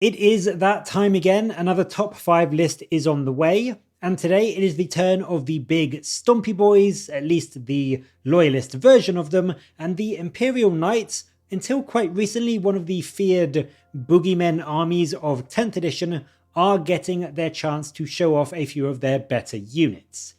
It is that time again. Another top 5 list is on the way. And today it is the turn of the big Stompy Boys, at least the loyalist version of them, and the Imperial Knights, until quite recently one of the feared boogeymen armies of 10th edition, are getting their chance to show off a few of their better units.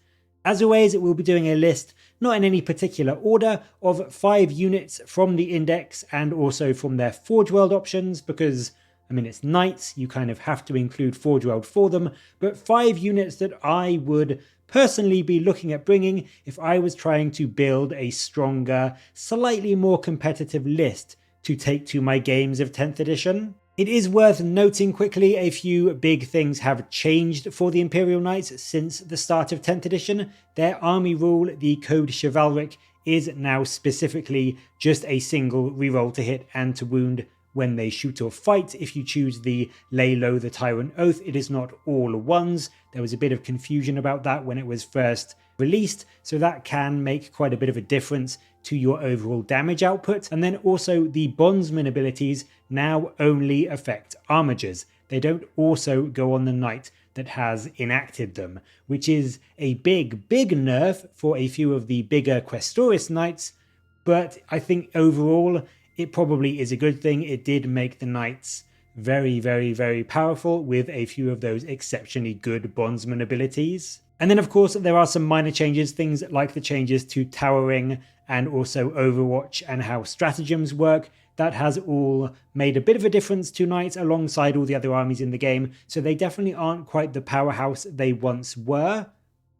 As always, we'll be doing a list, not in any particular order, of 5 units from the index and also from their Forge World options, because it's Knights, you kind of have to include Forge World for them, but 5 units that I would personally be looking at bringing if I was trying to build a stronger, slightly more competitive list to take to my games of 10th edition. It is worth noting quickly a few big things have changed for the Imperial Knights since the start of 10th edition. Their army rule, the Code Chivalric, is now specifically just a single reroll to hit and to wound when they shoot or fight. If you choose the Lay Low the Tyrant Oath, it is not all ones. There was a bit of confusion about that when it was first released, so that can make quite a bit of a difference to your overall damage output. And then also the Bondsman abilities now only affect Armigers. They don't also go on the knight that has enacted them, which is a big nerf for a few of the bigger Questoris knights, but I think overall it probably is a good thing. It did make the knights very powerful with a few of those exceptionally good bondsman abilities. And then of course there are some minor changes, things like the changes to towering and also Overwatch and how stratagems work. That has all made a bit of a difference to knights alongside all the other armies in the game, so they definitely aren't quite the powerhouse they once were,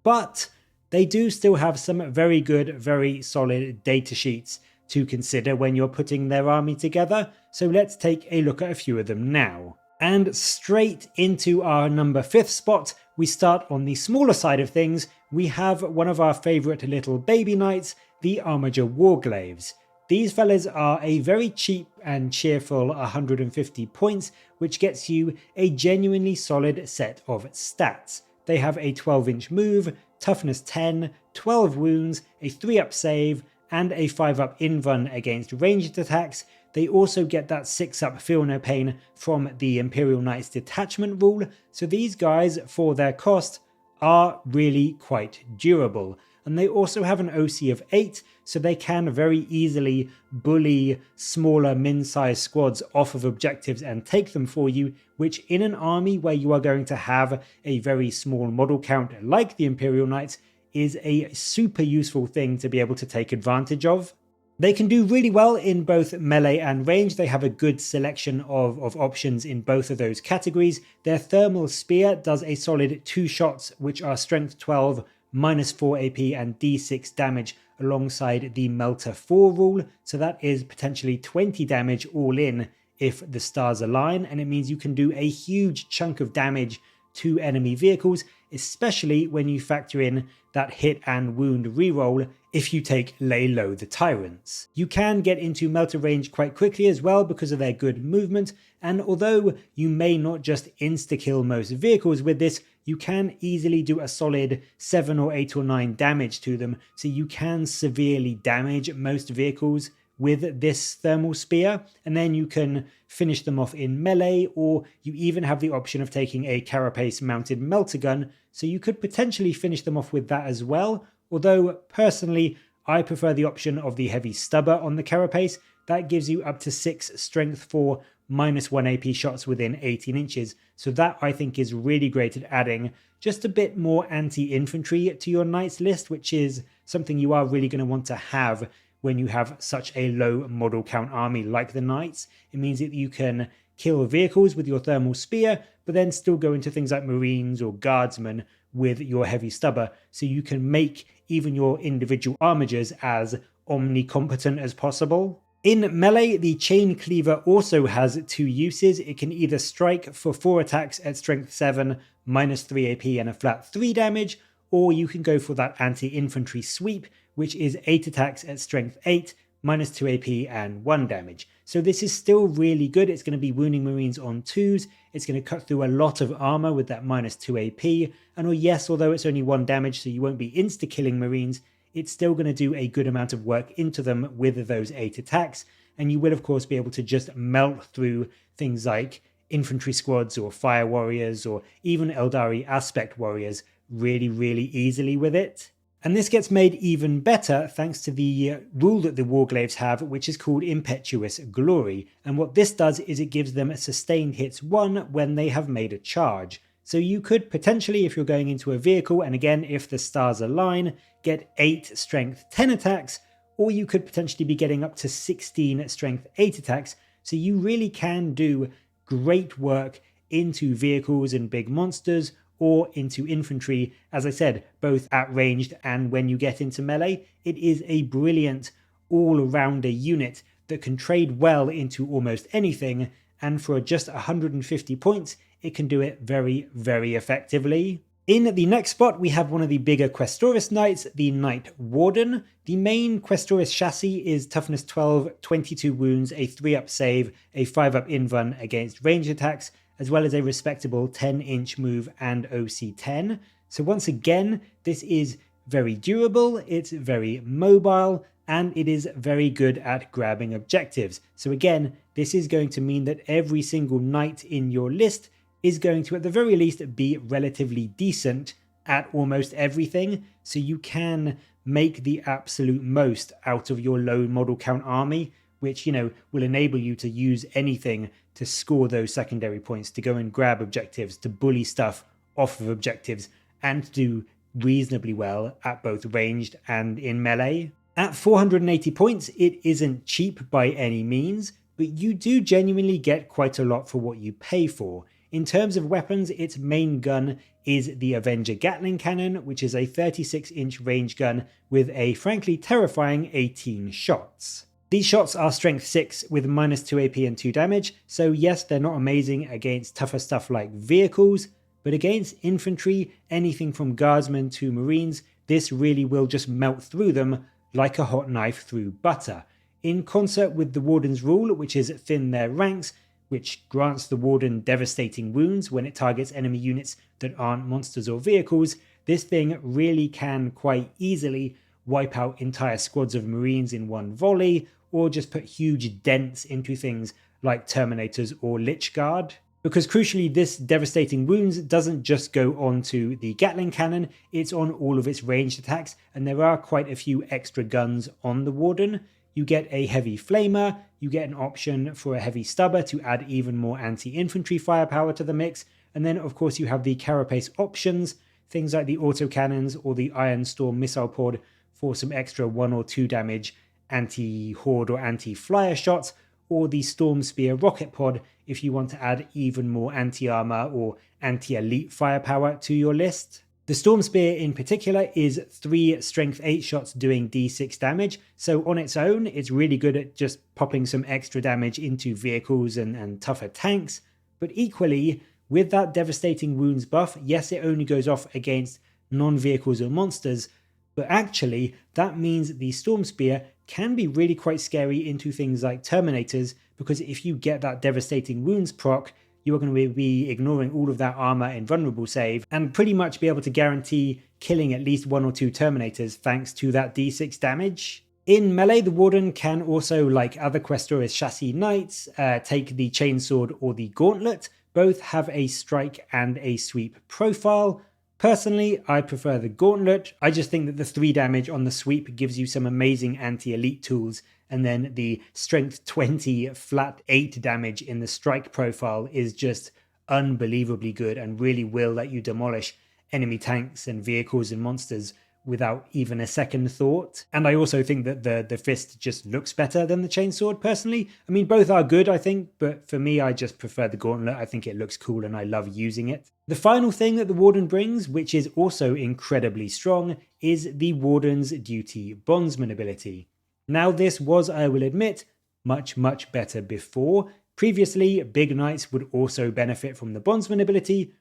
but they do still have some very good, very solid data sheets to consider when you're putting their army together, so let's take a look at a few of them now. And straight into our number 5th spot, we start on the smaller side of things. We have one of our favourite little baby knights, the Armiger Warglaives. These fellas are a very cheap and cheerful 150 points, which gets you a genuinely solid set of stats. They have a 12-inch move, toughness 10, 12 wounds, a 3-up save, and a 5-up invuln against ranged attacks. They also get that 6-up Feel No Pain from the Imperial Knights detachment rule, so these guys, for their cost, are really quite durable. And they also have an OC of 8, so they can very easily bully smaller min-sized squads off of objectives and take them for you, which in an army where you are going to have a very small model count like the Imperial Knights is a super useful thing to be able to take advantage of. They can do really well in both melee and range. They have a good selection of options in both of those categories. Their Thermal Spear does a solid 2 shots, which are strength 12, -4 AP and D6 damage alongside the Melter 4 rule. So that is potentially 20 damage all in if the stars align, and it means you can do a huge chunk of damage to enemy vehicles, especially when you factor in that hit and wound reroll if you take Lay Low the Tyrants. You can get into Melter range quite quickly as well because of their good movement, and although you may not just insta-kill most vehicles with this, you can easily do a solid 7 or 8 or 9 damage to them, so you can severely damage most vehicles with this Thermal Spear, and then you can finish them off in melee, or you even have the option of taking a Carapace mounted Melter Gun, so you could potentially finish them off with that as well, although personally I prefer the option of the Heavy Stubber on the Carapace. That gives you up to 6 strength for -1 AP shots within 18 inches, so that I think is really great at adding just a bit more anti-infantry to your knights list, which is something you are really going to want to have when you have such a low model count army like the Knights. It means that you can kill vehicles with your Thermal Spear, but then still go into things like Marines or Guardsmen with your Heavy Stubber, so you can make even your individual Armigers as omnicompetent as possible. In melee, the Chain Cleaver also has 2 uses. It can either strike for 4 attacks at strength 7, -3 AP and a flat 3 damage, or you can go for that anti-infantry sweep, which is 8 attacks at strength 8, -2 AP and 1 damage. So this is still really good. It's going to be wounding Marines on 2s. It's going to cut through a lot of armor with that -2 AP. And yes, although it's only 1 damage, so you won't be insta-killing Marines, it's still going to do a good amount of work into them with those 8 attacks. And you will, of course, be able to just melt through things like infantry squads or fire warriors or even Eldari aspect warriors really easily with it. And this gets made even better thanks to the rule that the Warglaives have, which is called Impetuous Glory. And what this does is it gives them a sustained hits 1 when they have made a charge. So you could potentially, if you're going into a vehicle, and again if the stars align, get 8 strength 10 attacks, or you could potentially be getting up to 16 strength 8 attacks. So you really can do great work into vehicles and big monsters, or into infantry, as I said, both at ranged and when you get into melee. It is a brilliant all-rounder unit that can trade well into almost anything, and for just 150 points, it can do it very effectively. In the next spot, we have one of the bigger Questoris Knights, the Knight Warden. The main Questoris chassis is toughness 12, 22 wounds, a 3-up save, a 5-up invuln against ranged attacks, as well as a respectable 10-inch move and OC 10. So once again, this is very durable, it's very mobile, and it is very good at grabbing objectives. So again, this is going to mean that every single knight in your list is going to at the very least be relatively decent at almost everything, so you can make the absolute most out of your low model count army, which, will enable you to use anything to score those secondary points, to go and grab objectives, to bully stuff off of objectives, and to do reasonably well at both ranged and in melee. At 480 points, it isn't cheap by any means, but you do genuinely get quite a lot for what you pay for. In terms of weapons, its main gun is the Avenger Gatling Cannon, which is a 36-inch range gun with a frankly terrifying 18 shots. These shots are strength 6 with -2 AP and 2 damage, so yes, they're not amazing against tougher stuff like vehicles, but against infantry, anything from guardsmen to marines, this really will just melt through them like a hot knife through butter. In concert with the Warden's rule, which is thin their ranks, which grants the Warden devastating wounds when it targets enemy units that aren't monsters or vehicles, this thing really can quite easily wipe out entire squads of marines in one volley, or just put huge dents into things like Terminators or Lich Guard. Because crucially, this devastating wounds doesn't just go onto the Gatling Cannon, it's on all of its ranged attacks, and there are quite a few extra guns on the Warden. You get a heavy flamer, you get an option for a heavy stubber to add even more anti-infantry firepower to the mix, and then of course you have the carapace options, things like the autocannons or the Iron Storm missile pod for some extra 1 or 2 damage anti-horde or anti-flyer shots, or the Storm Spear rocket pod if you want to add even more anti-armor or anti-elite firepower to your list. The Storm Spear in particular is 3 strength 8 shots doing d6 damage, so on its own it's really good at just popping some extra damage into vehicles and tougher tanks, but equally with that devastating wounds buff, yes, it only goes off against non-vehicles or monsters, but actually that means the Storm Spear can be really quite scary into things like Terminators, because if you get that devastating wounds proc, you are going to be ignoring all of that armor and vulnerable save and pretty much be able to guarantee killing at least 1 or 2 Terminators thanks to that d6 damage. In melee, the Warden can also, like other Questoris chassis knights, take the Chainsword or the Gauntlet. Both have a strike and a sweep profile. Personally, I prefer the Gauntlet. I just think that the 3 damage on the sweep gives you some amazing anti-elite tools, and then the strength 20 flat 8 damage in the strike profile is just unbelievably good and really will let you demolish enemy tanks and vehicles and monsters without even a second thought. And I also think that the fist just looks better than the chainsword personally. I mean, both are good, I think, but for me, I just prefer the Gauntlet. I think it looks cool and I love using it. The final thing that the Warden brings, which is also incredibly strong, is the Warden's Duty Bondsman ability. Now this was, I will admit, much better before. Previously, big knights would also benefit from the Bondsman ability,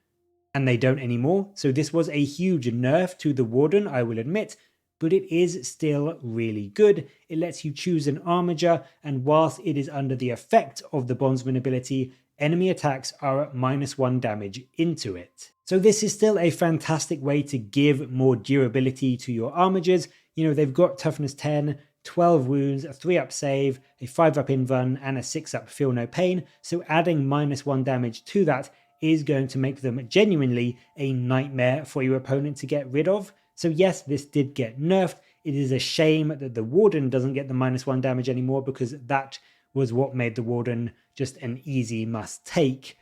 and they don't anymore, so this was a huge nerf to the Warden, I will admit, but it is still really good. It lets you choose an Armiger, and whilst it is under the effect of the Bondsman ability, enemy attacks are at -1 damage into it. So this is still a fantastic way to give more durability to your Armigers. You know, they've got toughness 10, 12 wounds, a 3-up save, a 5-up invuln, and a 6-up feel no pain, so adding -1 damage to that is going to make them genuinely a nightmare for your opponent to get rid of. So yes, this did get nerfed. It is a shame that the Warden doesn't get the -1 damage anymore, because that was what made the Warden just an easy must take.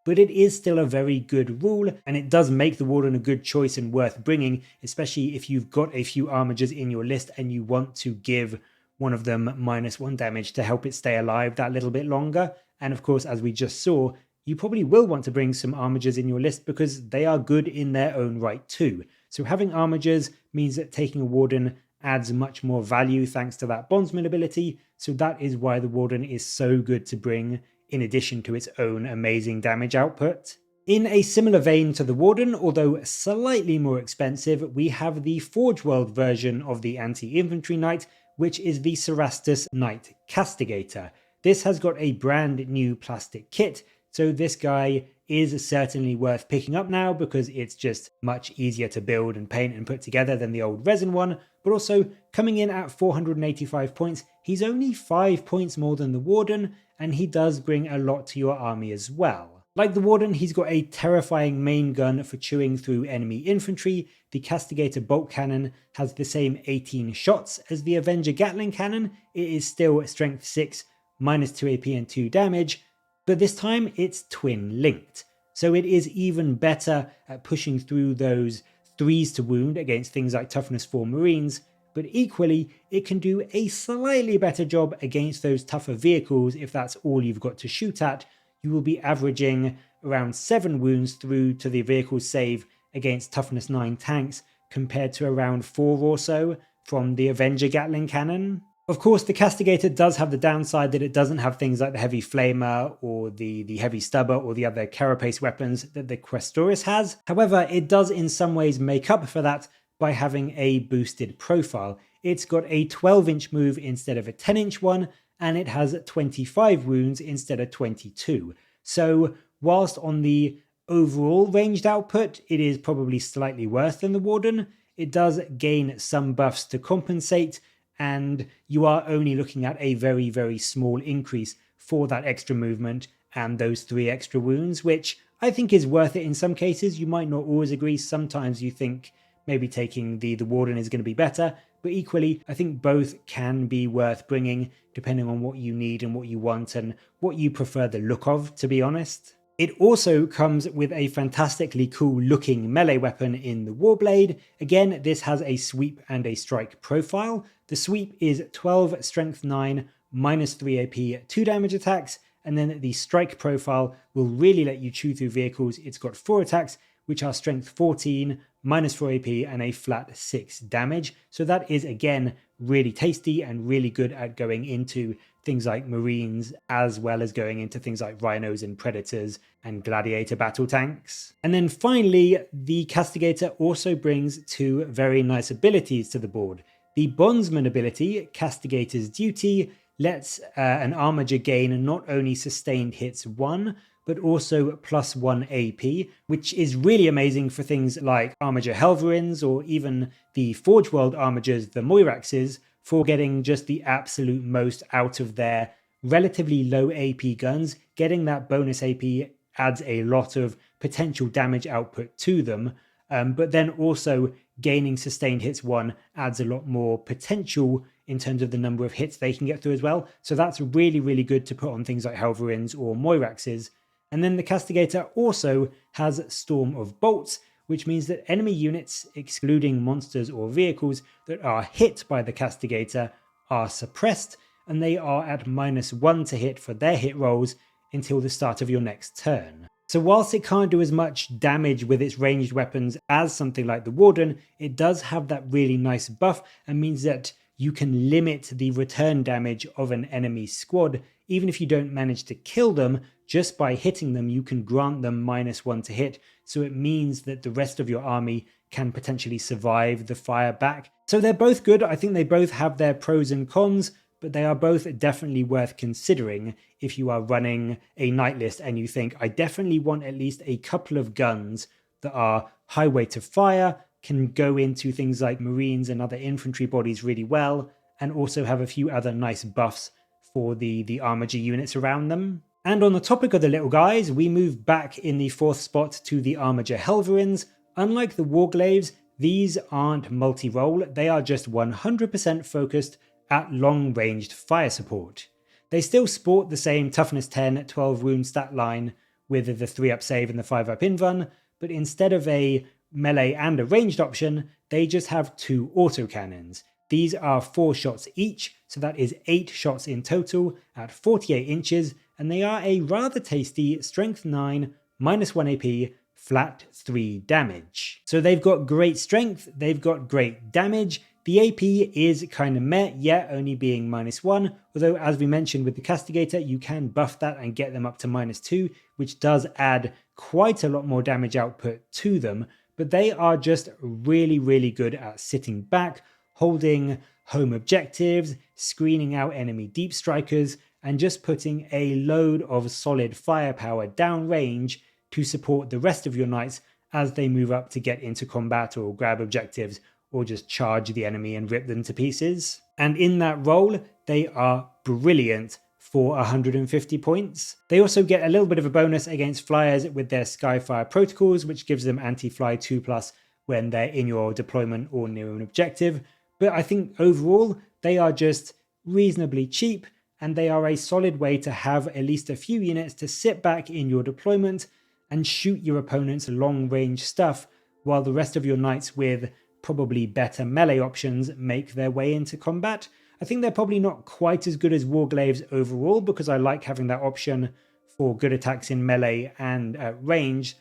But it is still a very good rule, and it does make the Warden a good choice and worth bringing, especially if you've got a few Armigers in your list and you want to give one of them -1 damage to help it stay alive that little bit longer. And of course, as we just saw, you probably will want to bring some Armigers in your list because they are good in their own right too. So having Armigers means that taking a Warden adds much more value thanks to that Bondsman ability, so that is why the Warden is so good to bring, in addition to its own amazing damage output. In a similar vein to the Warden, although slightly more expensive, we have the Forge World version of the Anti-Infantry Knight, which is the Ceratus Knight Castigator. This has got a brand new plastic kit, so this guy is certainly worth picking up now because it's just much easier to build and paint and put together than the old resin one, but also coming in at 485 points, he's only 5 points more than the Warden, and he does bring a lot to your army as well. Like the Warden, he's got a terrifying main gun for chewing through enemy infantry. The Castigator bolt cannon has the same 18 shots as the Avenger Gatling cannon. It is still strength 6, -2 AP and 2 damage, but this time it's twin linked. So it is even better at pushing through those 3s to wound against things like toughness 4 Marines, but equally it can do a slightly better job against those tougher vehicles if that's all you've got to shoot at. You will be averaging around 7 wounds through to the vehicle's save against toughness 9 tanks, compared to around 4 or so from the Avenger Gatling cannon. Of course, the Castigator does have the downside that it doesn't have things like the Heavy Flamer or the Heavy Stubber or the other carapace weapons that the Questoris has. However, it does in some ways make up for that by having a boosted profile. It's got a 12-inch move instead of a 10-inch one, and it has 25 wounds instead of 22. So whilst on the overall ranged output, it is probably slightly worse than the Warden, it does gain some buffs to compensate, and you are only looking at a very, very small increase for that extra movement and those 3 extra wounds, which I think is worth it in some cases. You might not always agree. Sometimes you think maybe taking the Warden is going to be better, but equally, I think both can be worth bringing depending on what you need and what you want and what you prefer the look of, to be honest. It also comes with a fantastically cool looking melee weapon in the Warblade. Again, this has a sweep and a strike profile. The sweep is 12 strength 9, -3 AP, 2 damage attacks, and then the strike profile will really let you chew through vehicles. It's got 4 attacks, which are strength 14, -4 AP, and a flat 6 damage. So that is, again, really tasty and really good at going into things like Marines, as well as going into things like Rhinos and Predators and Gladiator battle tanks. And then finally, the Castigator also brings 2 very nice abilities to the board. The Bondsman ability, Castigator's Duty, lets an Armiger gain not only sustained hits 1, but also +1 AP, which is really amazing for things like Armiger Helverins or even the Forge World Armigers, the Moiraxes, for getting just the absolute most out of their relatively low AP guns. Getting that bonus AP adds a lot of potential damage output to them, but then also gaining sustained hits 1 adds a lot more potential in terms of the number of hits they can get through as well. So that's really, really good to put on things like Helverins or Moiraxes. And then the Castigator also has Storm of Bolts, which means that enemy units, excluding monsters or vehicles that are hit by the Castigator, are suppressed, and they are at -1 to hit for their hit rolls until the start of your next turn. So whilst it can't do as much damage with its ranged weapons as something like the Warden, it does have that really nice buff and means that you can limit the return damage of an enemy squad. Even if you don't manage to kill them, just by hitting them, you can grant them -1 to hit. So it means that the rest of your army can potentially survive the fire back. So they're both good. I think they both have their pros and cons, but they are both definitely worth considering if you are running a knight list and you think, I definitely want at least a couple of guns that are high weight of fire, can go into things like Marines and other infantry bodies really well, and also have a few other nice buffs for the Armiger units around them. And on the topic of the little guys, we move back in the 4th spot to the Armiger Helverins. Unlike the Warglaives, these aren't multi-role, they are just 100% focused at long-ranged fire support. They still sport the same toughness 10, 12 wound stat line with the 3-up save and the 5-up invuln, but instead of a melee and a ranged option, they just have 2 autocannons. These are 4 shots each, so that is 8 shots in total at 48 inches, and they are a rather tasty strength 9, -1 AP, flat 3 damage. So they've got great strength, they've got great damage. The AP is kind of meh, yeah, only being -1, although as we mentioned with the Castigator, you can buff that and get them up to -2, which does add quite a lot more damage output to them, but they are just really, really good at sitting back, holding home objectives, screening out enemy deep strikers, and just putting a load of solid firepower downrange to support the rest of your knights as they move up to get into combat or grab objectives or just charge the enemy and rip them to pieces. And in that role, they are brilliant for 150 points. They also get a little bit of a bonus against flyers with their Skyfire protocols, which gives them anti-fly 2+ when they're in your deployment or near an objective. But I think overall, they are just reasonably cheap, and they are a solid way to have at least a few units to sit back in your deployment and shoot your opponent's long-range stuff, while the rest of your knights with probably better melee options make their way into combat. I think they're probably not quite as good as Warglaives overall, because I like having that option for good attacks in melee and at range,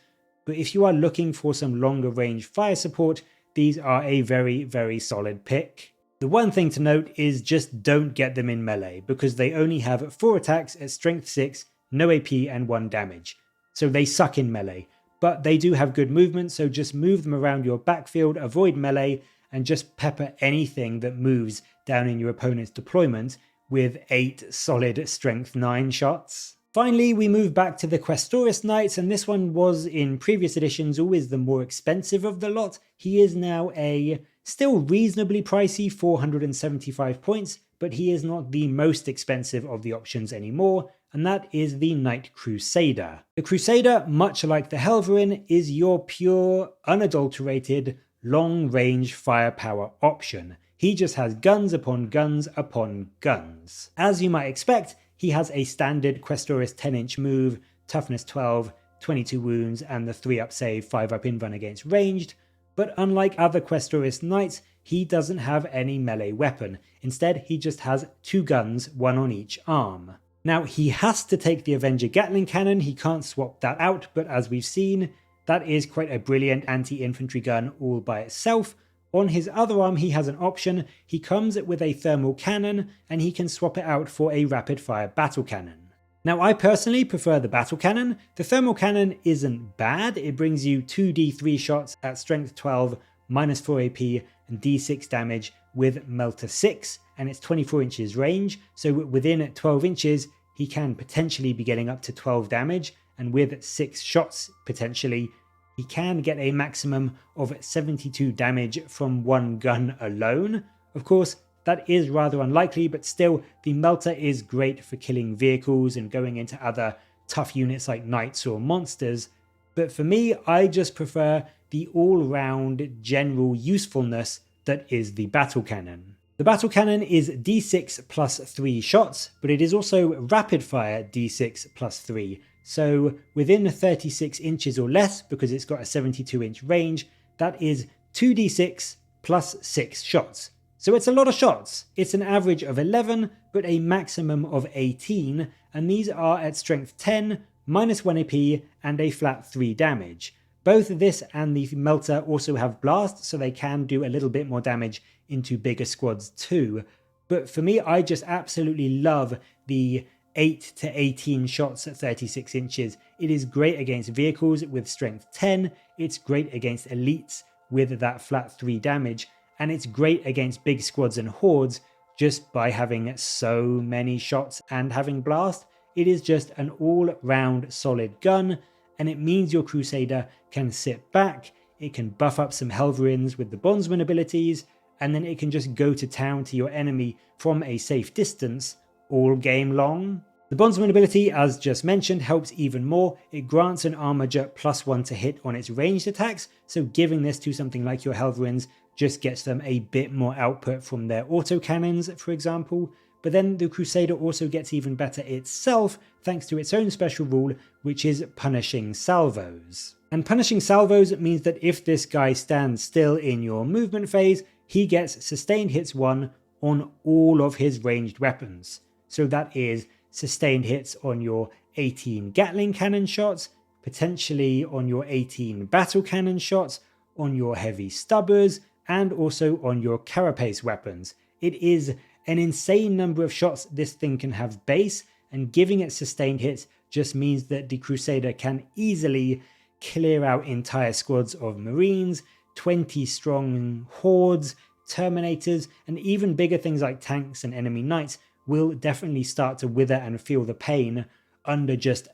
but if you are looking for some longer range fire support, these are a very, very solid pick. The one thing to note is just don't get them in melee, because they only have 4 attacks at strength 6, no AP and 1 damage. So they suck in melee, but they do have good movement, so just move them around your backfield, avoid melee, and just pepper anything that moves down in your opponent's deployment with 8 solid strength 9 shots. Finally, we move back to the Questoris Knights, and this one was in previous editions always the more expensive of the lot. He is now a still reasonably pricey 475 points, but he is not the most expensive of the options anymore, and that is the Knight Crusader. The Crusader, much like the Helverin, is your pure, unadulterated, long-range firepower option. He just has guns upon guns upon guns. As you might expect, he has a standard Questoris 10-inch move, toughness 12, 22 wounds, and the 3-up save, 5-up invuln against ranged, but unlike other Questoris Knights, he doesn't have any melee weapon. Instead, he just has 2 guns, 1 on each arm. Now, he has to take the Avenger Gatling Cannon, he can't swap that out, but as we've seen, that is quite a brilliant anti-infantry gun all by itself. On his other arm, he has an option. He comes with a thermal cannon, and he can swap it out for a rapid-fire battle cannon. Now, I personally prefer the battle cannon. The thermal cannon isn't bad. It brings you 2 D3 shots at strength 12, -4 AP, and D6 damage with Melter 6, and it's 24 inches range, so within 12 inches, he can potentially be getting up to 12 damage, and with 6 shots, potentially, he can get a maximum of 72 damage from 1 gun alone. Of course, that is rather unlikely, but still, the Melter is great for killing vehicles and going into other tough units like knights or monsters, but for me, I just prefer the all-round general usefulness that is the battle cannon. The battle cannon is D6 plus 3 shots, but it is also rapid fire D6 plus 3. So within 36 inches or less, because it's got a 72-inch range, that is 2d6 plus 6 shots. So it's a lot of shots. It's an average of 11, but a maximum of 18, and these are at strength 10, -1 AP, and a flat 3 damage. Both this and the Melter also have blast, so they can do a little bit more damage into bigger squads too. But for me, I just absolutely love the 8 to 18 shots at 36 inches. It is great against vehicles with strength 10, it's great against elites with that flat 3 damage, and it's great against big squads and hordes just by having so many shots and having blast. It is just an all-round solid gun, and it means your Crusader can sit back, it can buff up some Helverins with the Bondsman abilities, and then it can just go to town to your enemy from a safe distance all game long. The bondsman ability, as just mentioned, helps even more. It grants an Armiger +1 to hit on its ranged attacks, so giving this to something like your Helverins just gets them a bit more output from their autocannons, for example. But then the Crusader also gets even better itself thanks to its own special rule, which is punishing salvos. And punishing salvos means that if this guy stands still in your movement phase, he gets sustained hits 1 on all of his ranged weapons. So that is sustained hits on your 18 Gatling cannon shots, potentially on your 18 battle cannon shots, on your heavy stubbers, and also on your carapace weapons. It is an insane number of shots this thing can have base, and giving it sustained hits just means that the Crusader can easily clear out entire squads of Marines, 20 strong hordes, Terminators, and even bigger things like tanks and enemy knights will definitely start to wither and feel the pain under just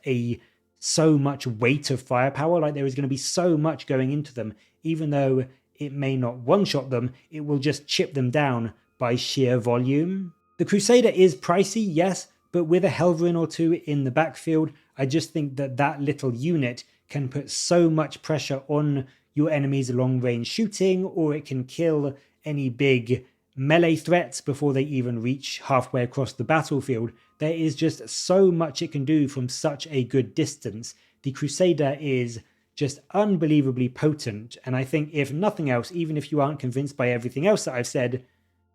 so much weight of firepower. Like, there is going to be so much going into them, even though it may not one-shot them, it will just chip them down by sheer volume. The Crusader is pricey, yes, but with a Helverin or two in the backfield, I just think that that little unit can put so much pressure on your enemy's long-range shooting, or it can kill any big melee threats before they even reach halfway across the battlefield. There is just so much it can do from such a good distance. The Crusader is just unbelievably potent, and I think if nothing else, even if you aren't convinced by everything else that I've said,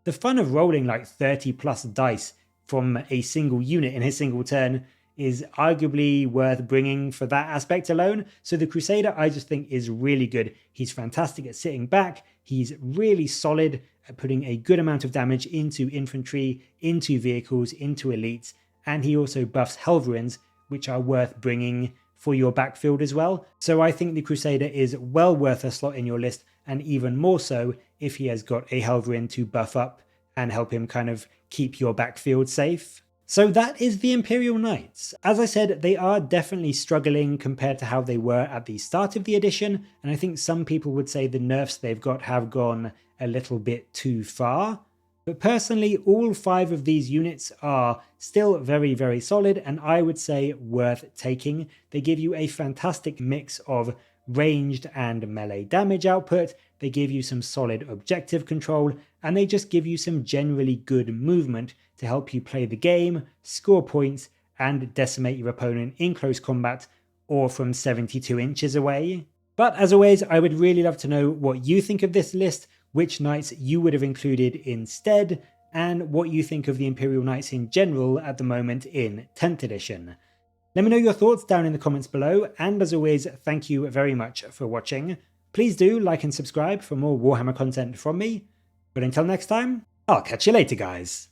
the fun of rolling like 30 plus dice from a single unit in a single turn is arguably worth bringing for that aspect alone. So the Crusader, I just think, is really good. He's fantastic at sitting back. He's really solid at putting a good amount of damage into infantry, into vehicles, into elites, and he also buffs Helverins, which are worth bringing for your backfield as well. So I think the Crusader is well worth a slot in your list, and even more so if he has got a Helverin to buff up and help him kind of keep your backfield safe. So that is the Imperial Knights. As I said, they are definitely struggling compared to how they were at the start of the edition, and I think some people would say the nerfs they've got have gone a little bit too far. But personally, all 5 of these units are still very, very solid, and I would say worth taking. They give you a fantastic mix of ranged and melee damage output, they give you some solid objective control, and they just give you some generally good movement to help you play the game, score points, and decimate your opponent in close combat or from 72 inches away. But as always, I would really love to know what you think of this list, which knights you would have included instead, and what you think of the Imperial Knights in general at the moment in 10th edition. Let me know your thoughts down in the comments below, and as always, thank you very much for watching. Please do like and subscribe for more Warhammer content from me, but until next time, I'll catch you later, guys.